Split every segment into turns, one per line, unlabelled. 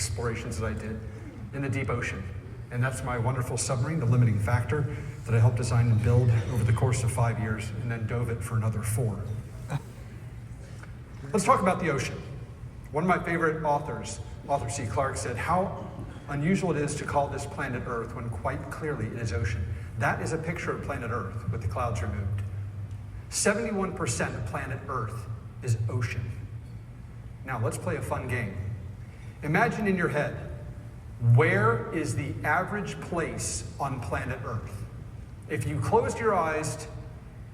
explorations that I did in the deep ocean. And that's my wonderful submarine, the limiting factor, that I helped design and build over the course of 5 years and then dove it for another 4. Let's talk about the ocean. One of my favorite authors, Arthur C. Clarke, said how unusual it is to call this planet Earth when quite clearly it is ocean. That is a picture of planet Earth with the clouds removed. 71% of planet Earth is ocean. Now let's play a fun game. Imagine in your head, where is the average place on planet Earth? If you closed your eyes,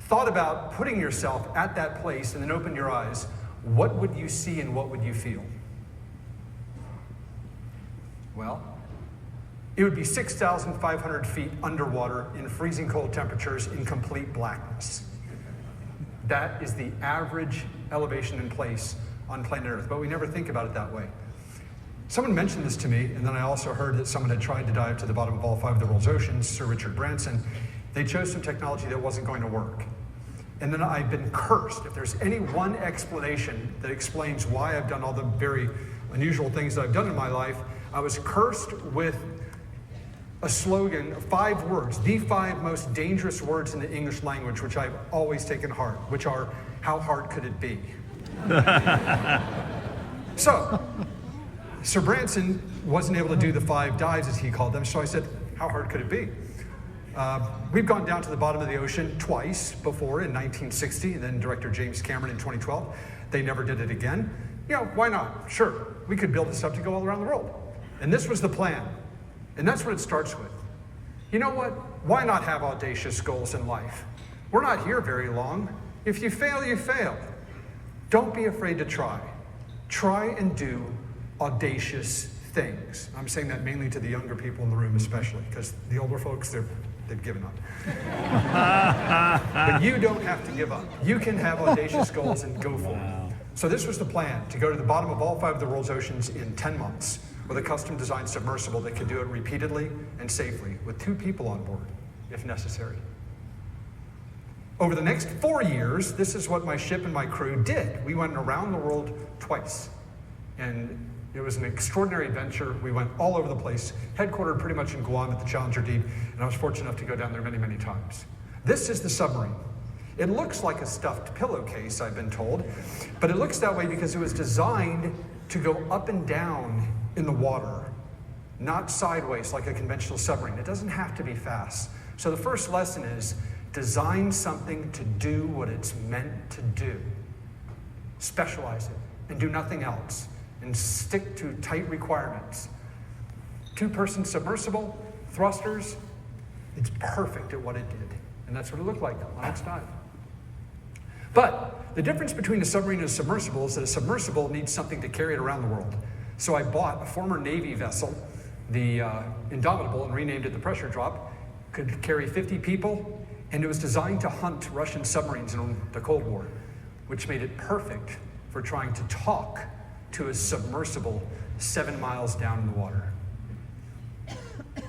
thought about putting yourself at that place, and then opened your eyes, what would you see and what would you feel? Well, it would be 6,500 feet underwater in freezing cold temperatures in complete blackness. That is the average elevation in place on planet Earth, but we never think about it that way. Someone mentioned this to me, and then I also heard that someone had tried to dive to the bottom of all 5 of the world's oceans, Sir Richard Branson. They chose some technology that wasn't going to work. And then I've been cursed. If there's any one explanation that explains why I've done all the very unusual things that I've done in my life, I was cursed with a slogan of 5 words, the 5 most dangerous words in the English language, which I've always taken heart, which are, how hard could it be? So, Sir Branson wasn't able to do the 5 dives, as he called them, so I said, how hard could it be? We've gone down to the bottom of the ocean twice before, in 1960, and then director James Cameron in 2012. They never did it again. You know, why not? Sure, we could build this up to go all around the world. And this was the plan. And that's what it starts with. You know what? Why not have audacious goals in life? We're not here very long. If you fail, you fail. Don't be afraid to try. Try and do audacious things. I'm saying that mainly to the younger people in the room especially, because the older folks, they've given up. But you don't have to give up. You can have audacious goals and go for it. So this was the plan, to go to the bottom of all 5 of the world's oceans in 10 months with a custom designed submersible that could do it repeatedly and safely with 2 people on board, if necessary. Over the next 4 years, this is what my ship and my crew did. We went around the world twice. And it was an extraordinary adventure. We went all over the place, headquartered pretty much in Guam at the Challenger Deep, and I was fortunate enough to go down there many, many times. This is the submarine. It looks like a stuffed pillowcase, I've been told, but it looks that way because it was designed to go up and down in the water, not sideways like a conventional submarine. It doesn't have to be fast. So the first lesson is design something to do what it's meant to do. Specialize it and do nothing else. And stick to tight requirements. 2-person submersible, thrusters, it's perfect at what it did. And that's what it looked like on its dive. But the difference between a submarine and a submersible is that a submersible needs something to carry it around the world. So I bought a former Navy vessel, the Indomitable, and renamed it the Pressure Drop. Could carry 50 people, and it was designed to hunt Russian submarines in the Cold War, which made it perfect for trying to talk to a submersible 7 miles down in the water.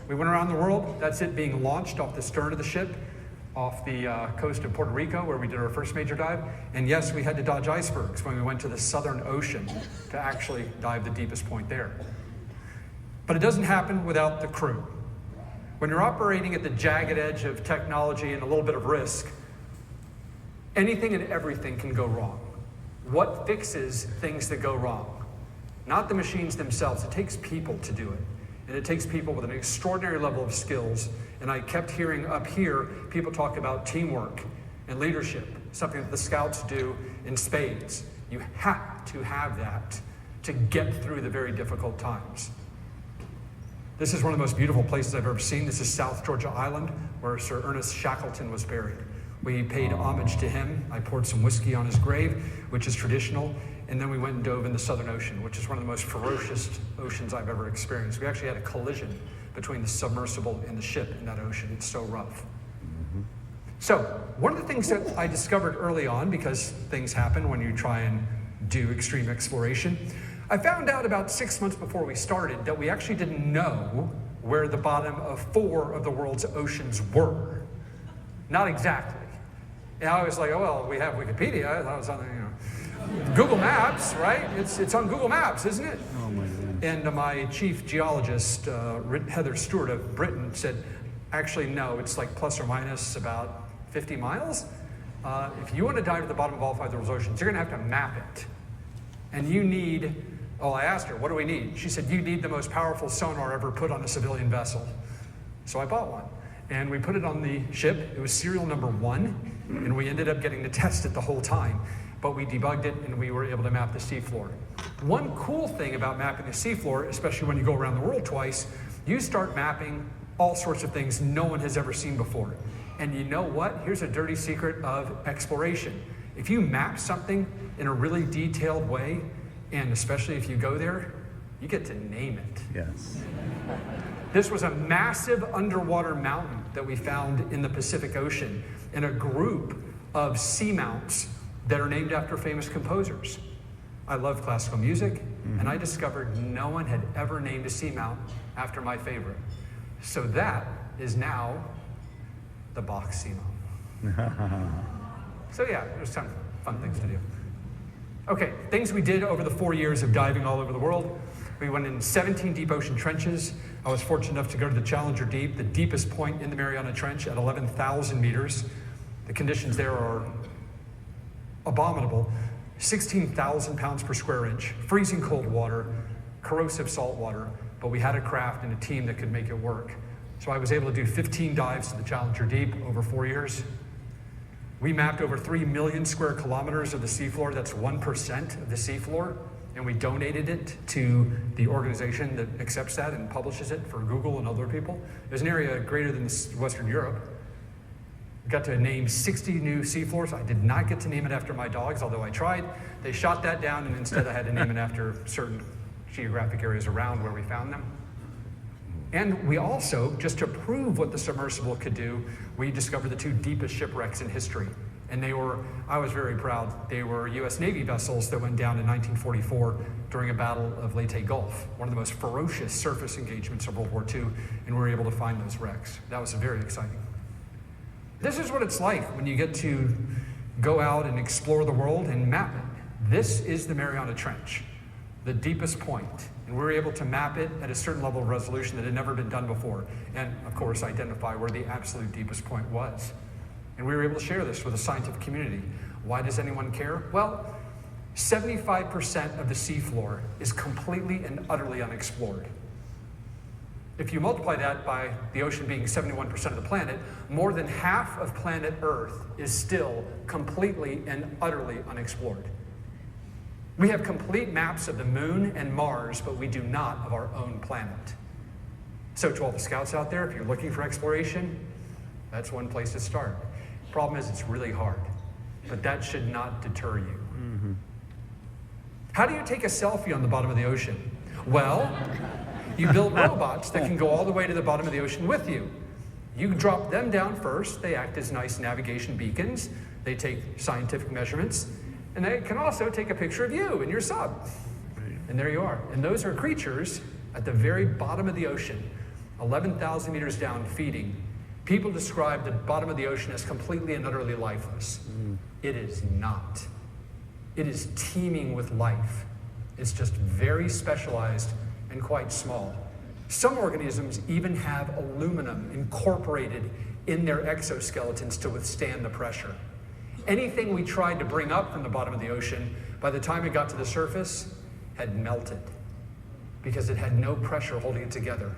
We went around the world. That's it being launched off the stern of the ship, off the coast of Puerto Rico, where we did our first major dive. And yes, we had to dodge icebergs when we went to the Southern Ocean to actually dive the deepest point there. But it doesn't happen without the crew. When you're operating at the jagged edge of technology and a little bit of risk, anything and everything can go wrong. What fixes things that go wrong? Not the machines themselves. It takes people to do it. And it takes people with an extraordinary level of skills. And I kept hearing up here, people talk about teamwork and leadership, something that the scouts do in spades. You have to have that to get through the very difficult times. This is one of the most beautiful places I've ever seen. This is South Georgia Island, where Sir Ernest Shackleton was buried. We paid homage to him. I poured some whiskey on his grave, which is traditional. And then we went and dove in the Southern Ocean, which is one of the most ferocious oceans I've ever experienced. We actually had a collision between the submersible and the ship in that ocean. It's so rough. So one of the things that I discovered early on, because things happen when you try and do extreme exploration, I found out about 6 months before we started that we actually didn't know where the bottom of 4 of the world's oceans were. Not exactly. And I was like, oh, well, we have Wikipedia. I thought it was on, Google Maps, right? It's on Google Maps, isn't it?
Oh my goodness.
And my chief geologist, Heather Stewart of Britain, said, actually, no, it's like plus or minus about 50 miles. If you want to dive to the bottom of all 5 of those oceans, you're going to have to map it. And you need, I asked her, what do we need? She said, you need the most powerful sonar ever put on a civilian vessel. So I bought one. And we put it on the ship. It was serial number 1. And we ended up getting to test it the whole time. But we debugged it, and we were able to map the seafloor. One cool thing about mapping the seafloor, especially when you go around the world twice, you start mapping all sorts of things no one has ever seen before. And you know what? Here's a dirty secret of exploration. If you map something in a really detailed way, and especially if you go there, you get to name it.
Yes.
This was a massive underwater mountain that we found in the Pacific Ocean, and a group of seamounts that are named after famous composers. I love classical music, and I discovered no one had ever named a seamount after my favorite. So that is now the Bach seamount. So yeah, there's some fun things to do. Okay, things we did over the 4 years of diving all over the world. We went in 17 deep ocean trenches. I was fortunate enough to go to the Challenger Deep, the deepest point in the Mariana Trench at 11,000 meters. The conditions there are abominable. 16,000 pounds per square inch, freezing cold water, corrosive salt water, but we had a craft and a team that could make it work. So I was able to do 15 dives to the Challenger Deep over 4 years. We mapped over 3 million square kilometers of the seafloor. That's 1% of the seafloor. And we donated it to the organization that accepts that and publishes it for Google and other people. There's an area greater than Western Europe. We got to name 60 new seafloors. I did not get to name it after my dogs, although I tried. They shot that down, and instead I had to name it after certain geographic areas around where we found them. And we also, just to prove what the submersible could do, we discovered the 2 deepest shipwrecks in history. And they were, I was very proud, they were US Navy vessels that went down in 1944 during a battle of Leyte Gulf, one of the most ferocious surface engagements of World War II, and we were able to find those wrecks. That was very exciting. This is what it's like when you get to go out and explore the world and map it. This is the Mariana Trench, the deepest point. And we were able to map it at a certain level of resolution that had never been done before. And of course, identify where the absolute deepest point was. And we were able to share this with the scientific community. Why does anyone care? Well, 75% of the seafloor is completely and utterly unexplored. If you multiply that by the ocean being 71% of the planet, more than half of planet Earth is still completely and utterly unexplored. We have complete maps of the moon and Mars, but we do not of our own planet. So to all the scouts out there, if you're looking for exploration, that's one place to start. Problem is, it's really hard, but that should not deter you. Mm-hmm. How do you take a selfie on the bottom of the ocean? Well, you build robots that can go all the way to the bottom of the ocean with you. You drop them down first. They act as nice navigation beacons. They take scientific measurements. And they can also take a picture of you and your sub. And there you are. And those are creatures at the very bottom of the ocean, 11,000 meters down, feeding. People describe the bottom of the ocean as completely and utterly lifeless. It is not. It is teeming with life. It's just very specialized and quite small. Some organisms even have aluminum incorporated in their exoskeletons to withstand the pressure. Anything we tried to bring up from the bottom of the ocean, by the time it got to the surface, had melted because it had no pressure holding it together.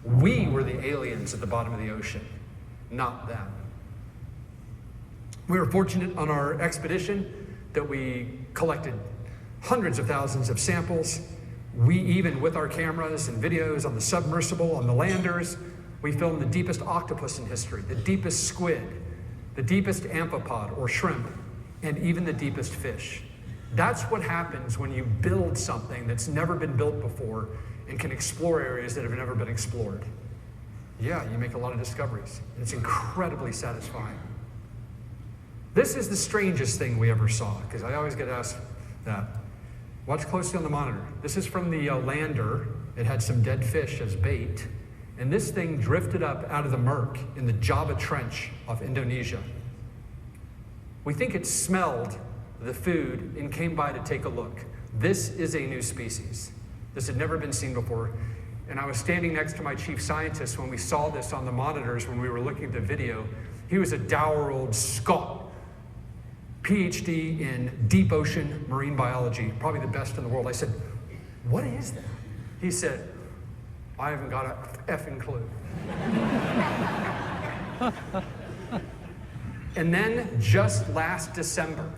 We were the aliens at the bottom of the ocean, not them. We were fortunate on our expedition that we collected hundreds of thousands of samples. We even, with our cameras and videos on the submersible, on the landers, we filmed the deepest octopus in history, the deepest squid, the deepest amphipod or shrimp, and even the deepest fish. That's what happens when you build something that's never been built before and can explore areas that have never been explored. Yeah, you make a lot of discoveries. And it's incredibly satisfying. This is the strangest thing we ever saw, because I always get asked that. Watch closely on the monitor. This is from the lander. It had some dead fish as bait. And this thing drifted up out of the murk in the Java Trench of Indonesia. We think it smelled the food and came by to take a look. This is a new species. This had never been seen before. And I was standing next to my chief scientist when we saw this on the monitors when we were looking at the video. He was a dour old Scot, PhD in deep ocean marine biology, probably the best in the world. I said, "What is that?" He said, "I haven't got a effing clue." And then just last December,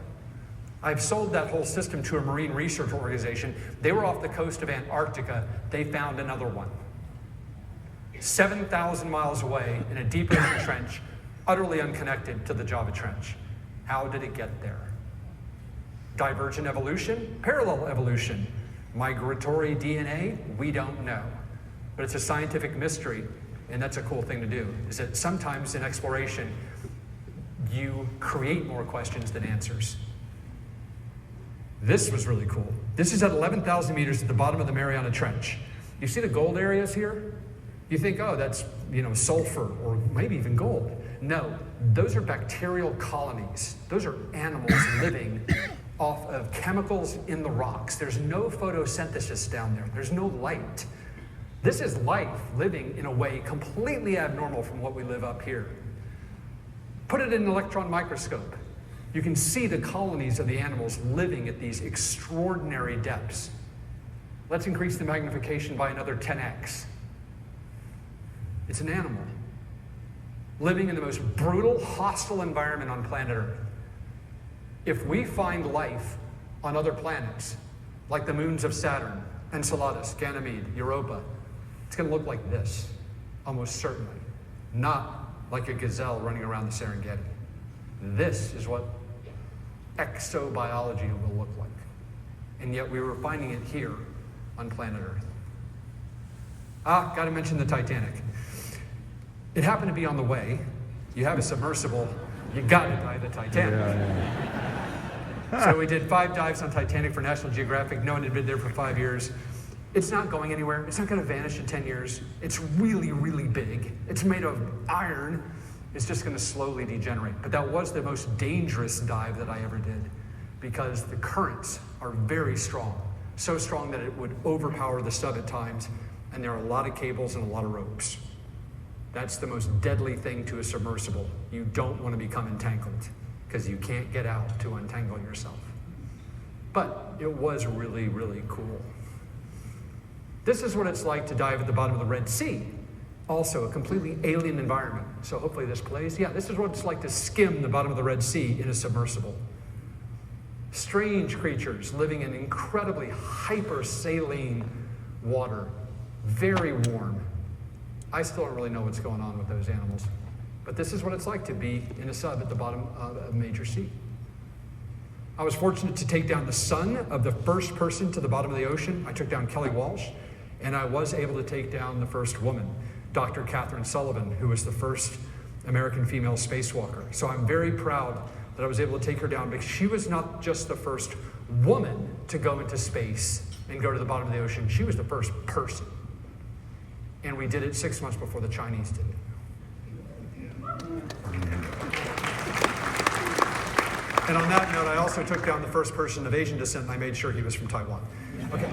I've sold that whole system to a marine research organization. They were off the coast of Antarctica. They found another one. 7,000 miles away in a deep ocean trench, utterly unconnected to the Java Trench. How did it get there? Divergent evolution? Parallel evolution? Migratory DNA? We don't know. But it's a scientific mystery, and that's a cool thing to do, is that sometimes in exploration, you create more questions than answers. This was really cool. This is at 11,000 meters at the bottom of the Mariana Trench. You see the gold areas here? You think, oh, that's sulfur or maybe even gold. No, those are bacterial colonies. Those are animals living off of chemicals in the rocks. There's no photosynthesis down there. There's no light. This is life living in a way completely abnormal from what we live up here. Put it in an electron microscope. You can see the colonies of the animals living at these extraordinary depths. Let's increase the magnification by another 10x. It's an animal living in the most brutal, hostile environment on planet Earth. If we find life on other planets, like the moons of Saturn, Enceladus, Ganymede, Europa, it's going to look like this, almost certainly. Not like a gazelle running around the Serengeti. This is what exobiology will look like. And yet we were finding it here on planet Earth. Got to mention the Titanic. It happened to be on the way. You have a submersible, you got to dive the Titanic. Yeah. So we did 5 dives on Titanic for National Geographic. No one had been there for 5 years. It's not going anywhere. It's not going to vanish in 10 years. It's really, really big. It's made of iron. It's just going to slowly degenerate. But that was the most dangerous dive that I ever did because the currents are very strong. So strong that it would overpower the sub at times. And there are a lot of cables and a lot of ropes. That's the most deadly thing to a submersible. You don't want to become entangled because you can't get out to untangle yourself. But it was really, really cool. This is what it's like to dive at the bottom of the Red Sea. Also a completely alien environment. So hopefully this plays. Yeah, this is what it's like to skim the bottom of the Red Sea in a submersible. Strange creatures living in incredibly hyper-saline water. Very warm. I still don't really know what's going on with those animals. But this is what it's like to be in a sub at the bottom of a major sea. I was fortunate to take down the son of the first person to the bottom of the ocean. I took down Kelly Walsh, and I was able to take down the first woman, Dr. Catherine Sullivan, who was the first American female spacewalker. So I'm very proud that I was able to take her down because she was not just the first woman to go into space and go to the bottom of the ocean. She was the first person. And we did it 6 months before the Chinese did it. And on that note, I also took down the first person of Asian descent, and I made sure he was from Taiwan. Okay.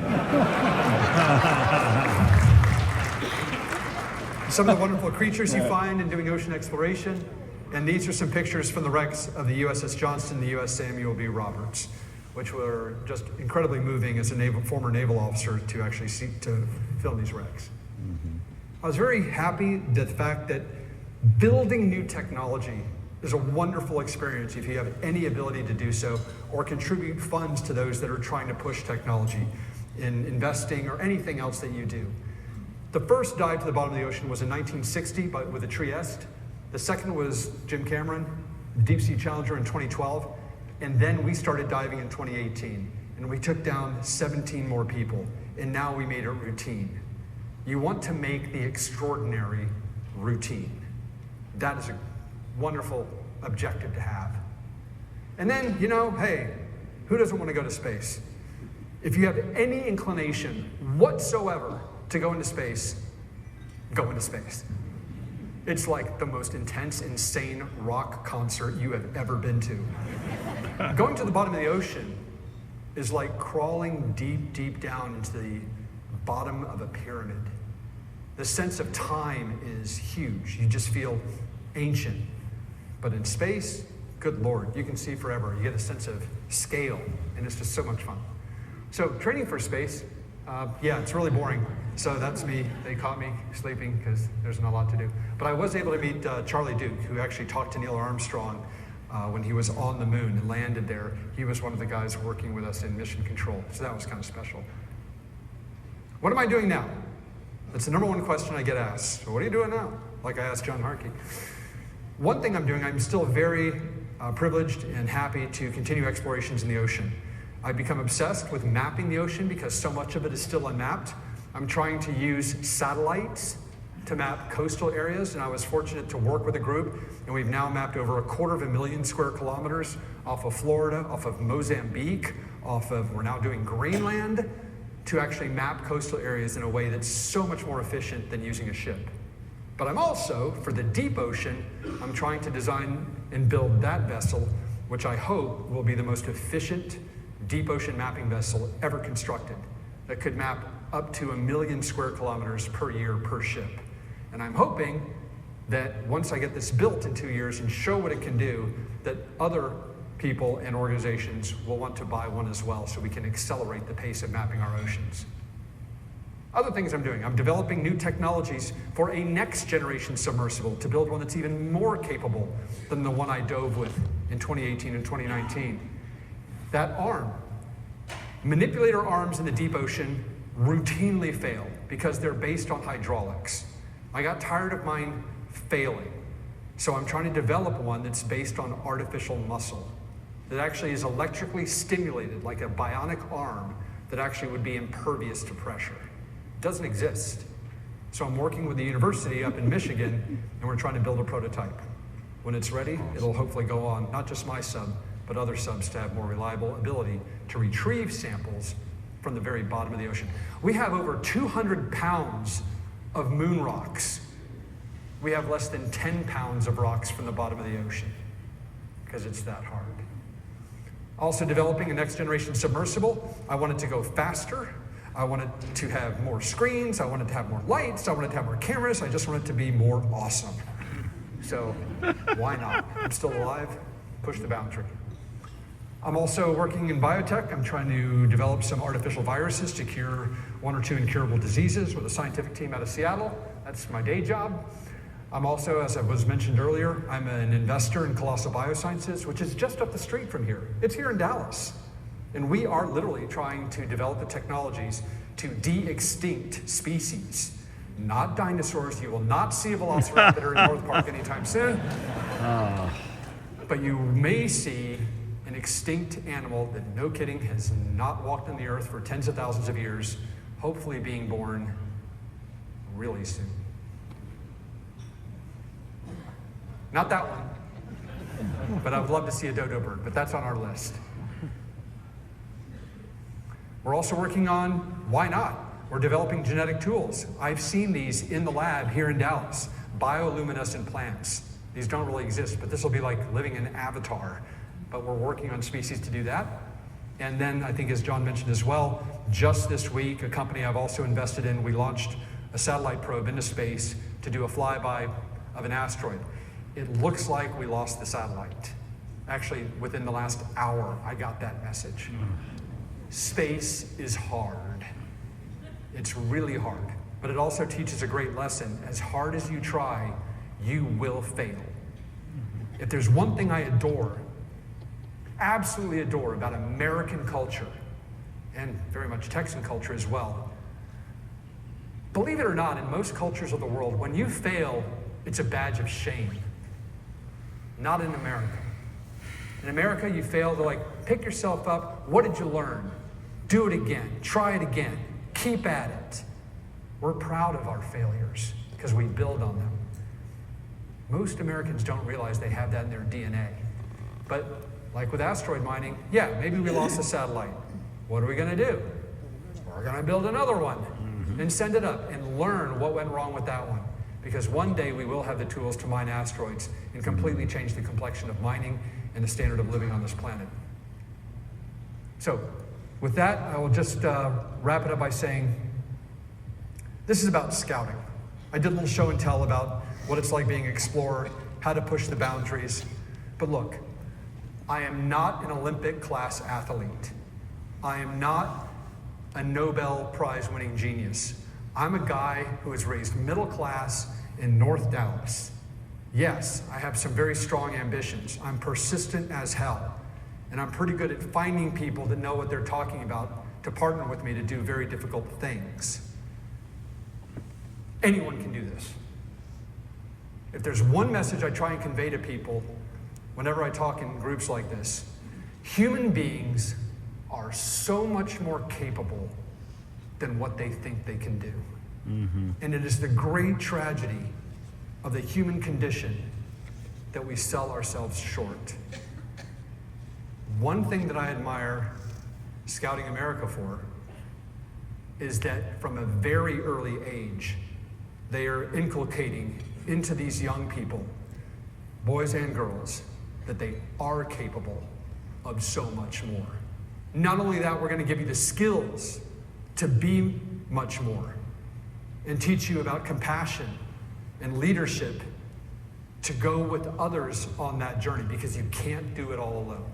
Some of the wonderful creatures you find in doing ocean exploration, and these are some pictures from the wrecks of the USS Johnston, the US Samuel B. Roberts, which were just incredibly moving as a former naval officer to actually seek to film these wrecks. I was very happy that the fact that building new technology is a wonderful experience if you have any ability to do so or contribute funds to those that are trying to push technology in investing or anything else that you do. The first dive to the bottom of the ocean was in 1960 with a Trieste. The second was Jim Cameron, Deep Sea Challenger in 2012. And then we started diving in 2018. And we took down 17 more people. And now we made it routine. You want to make the extraordinary routine. That is a wonderful objective to have. And then, hey, who doesn't want to go to space? If you have any inclination whatsoever to go into space, go into space. It's like the most intense, insane rock concert you have ever been to. Going to the bottom of the ocean is like crawling deep, deep down into the bottom of a pyramid. The sense of time is huge. You just feel ancient. But in space, good Lord, you can see forever. You get a sense of scale, and it's just so much fun. So training for space, yeah, it's really boring. So that's me. They caught me sleeping because there's not a lot to do. But I was able to meet Charlie Duke, who actually talked to Neil Armstrong when he was on the moon and landed there. He was one of the guys working with us in mission control. So that was kind of special. What am I doing now? That's the number one question I get asked. So what are you doing now? Like I asked John Harkey. One thing I'm doing, I'm still very privileged and happy to continue explorations in the ocean. I've become obsessed with mapping the ocean because so much of it is still unmapped. I'm trying to use satellites to map coastal areas, and I was fortunate to work with a group, and we've now mapped over 250,000 square kilometers off of Florida, off of Mozambique, we're now doing Greenland, to actually map coastal areas in a way that's so much more efficient than using a ship. But I'm also, for the deep ocean, I'm trying to design and build that vessel, which I hope will be the most efficient deep ocean mapping vessel ever constructed, that could map up to 1 million square kilometers per year per ship. And I'm hoping that once I get this built in 2 years and show what it can do, that other people and organizations will want to buy one as well, so we can accelerate the pace of mapping our oceans. Other things I'm doing, I'm developing new technologies for a next generation submersible to build one that's even more capable than the one I dove with in 2018 and 2019. That arm, manipulator arms in the deep ocean routinely fail because they're based on hydraulics. I got tired of mine failing, so I'm trying to develop one that's based on artificial muscle, that actually is electrically stimulated like a bionic arm that actually would be impervious to pressure. It doesn't exist. So I'm working with the university up in Michigan, and we're trying to build a prototype. When it's ready, it'll hopefully go on not just my sub, but other subs to have more reliable ability to retrieve samples from the very bottom of the ocean. We have over 200 pounds of moon rocks. We have less than 10 pounds of rocks from the bottom of the ocean because it's that hard. Also developing a next generation submersible. I want it to go faster. I want it to have more screens. I want it to have more lights. I want it to have more cameras. I just want it to be more awesome. So why not? I'm still alive. Push the boundary. I'm also working in biotech. I'm trying to develop some artificial viruses to cure 1 or 2 incurable diseases with a scientific team out of Seattle. That's my day job. I'm also, as I was mentioned earlier, I'm an investor in Colossal Biosciences, which is just up the street from here. It's here in Dallas. And we are literally trying to develop the technologies to de-extinct species, not dinosaurs. You will not see a velociraptor in North Park anytime soon. But you may see an extinct animal that, no kidding, has not walked on the earth for tens of thousands of years, hopefully being born really soon. Not that one, but I would love to see a dodo bird, but that's on our list. We're also working on, why not? We're developing genetic tools. I've seen these in the lab here in Dallas, bioluminescent plants. These don't really exist, but this will be like living in Avatar. But we're working on species to do that. And then I think, as John mentioned as well, just this week, a company I've also invested in, we launched a satellite probe into space to do a flyby of an asteroid. It looks like we lost the satellite. Actually, within the last hour, I got that message. Space is hard. It's really hard. But it also teaches a great lesson. As hard as you try, you will fail. If there's one thing I adore, absolutely adore about American culture, and very much Texan culture as well, believe it or not, in most cultures of the world, when you fail, it's a badge of shame. Not in America. In America, you fail to pick yourself up. What did you learn? Do it again. Try it again. Keep at it. We're proud of our failures because we build on them. Most Americans don't realize they have that in their DNA. But like with asteroid mining, yeah, maybe we lost a satellite. What are we going to do? We're going to build another one and send it up and learn what went wrong with that one. Because one day we will have the tools to mine asteroids and completely change the complexion of mining and the standard of living on this planet. So with that, I will just wrap it up by saying, This is about scouting. I did a little show and tell about what it's like being an explorer, how to push the boundaries. But look, I am not an Olympic class athlete. I am not a Nobel Prize winning genius. I'm a guy who was raised middle class in North Dallas. Yes, I have some very strong ambitions. I'm persistent as hell. And I'm pretty good at finding people that know what they're talking about to partner with me to do very difficult things. Anyone can do this. If there's one message I try and convey to people whenever I talk in groups like this, human beings are so much more capable than what they think they can do. Mm-hmm. And it is the great tragedy of the human condition that we sell ourselves short. One thing that I admire Scouting America for is that from a very early age, they are inculcating into these young people, boys and girls, that they are capable of so much more. Not only that, we're going to give you the skills to be much more and teach you about compassion and leadership to go with others on that journey, because you can't do it all alone.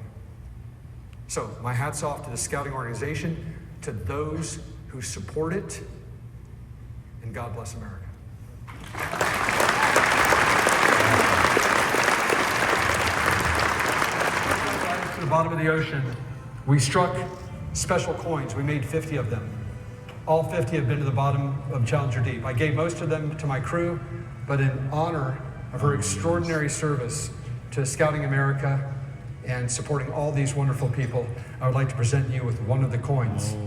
So my hat's off to the Scouting organization, to those who support it, and God bless America. To the bottom of the ocean, we struck special coins. We made 50 of them. All 50 have been to the bottom of Challenger Deep. I gave most of them to my crew, but in honor of her extraordinary service to Scouting America and supporting all these wonderful people, I would like to present you with one of the coins.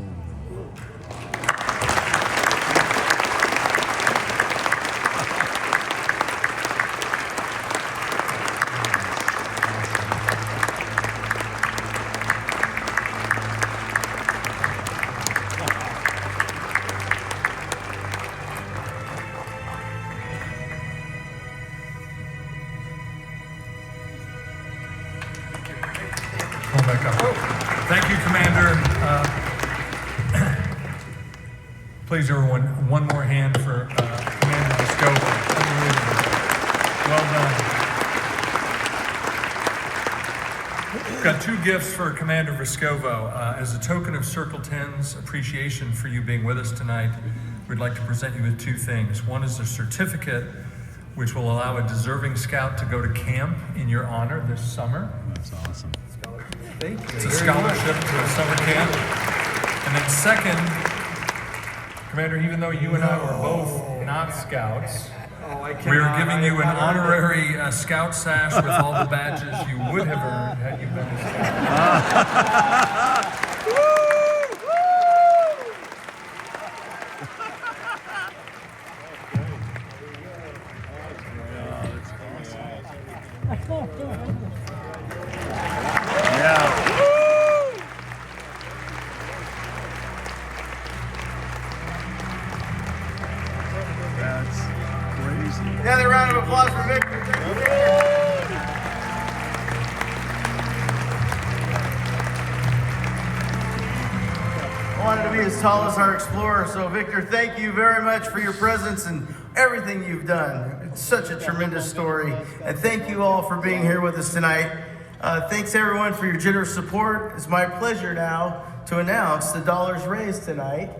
Back up. Thank you, Commander. Please, everyone, one more hand for Commander Vescovo. Well done. We've got two gifts for Commander Vescovo. As a token of Circle 10's appreciation for you being with us tonight, we'd like to present you with two things. One is a certificate which will allow a deserving scout to go to camp in your honor this summer.
That's awesome.
Thank you.
It's a scholarship to a summer camp. And then second, Commander, even though you and I were both not scouts, we are giving you an honorary scout sash with all the badges you would have earned had you been a scout.
Another round of applause for Victor. I wanted to be as tall as our explorer, so Victor, thank you very much for your presence and everything you've done. It's such a tremendous story, and thank you all for being here with us tonight. Thanks everyone for your generous support. It's my pleasure now to announce the dollars raised tonight.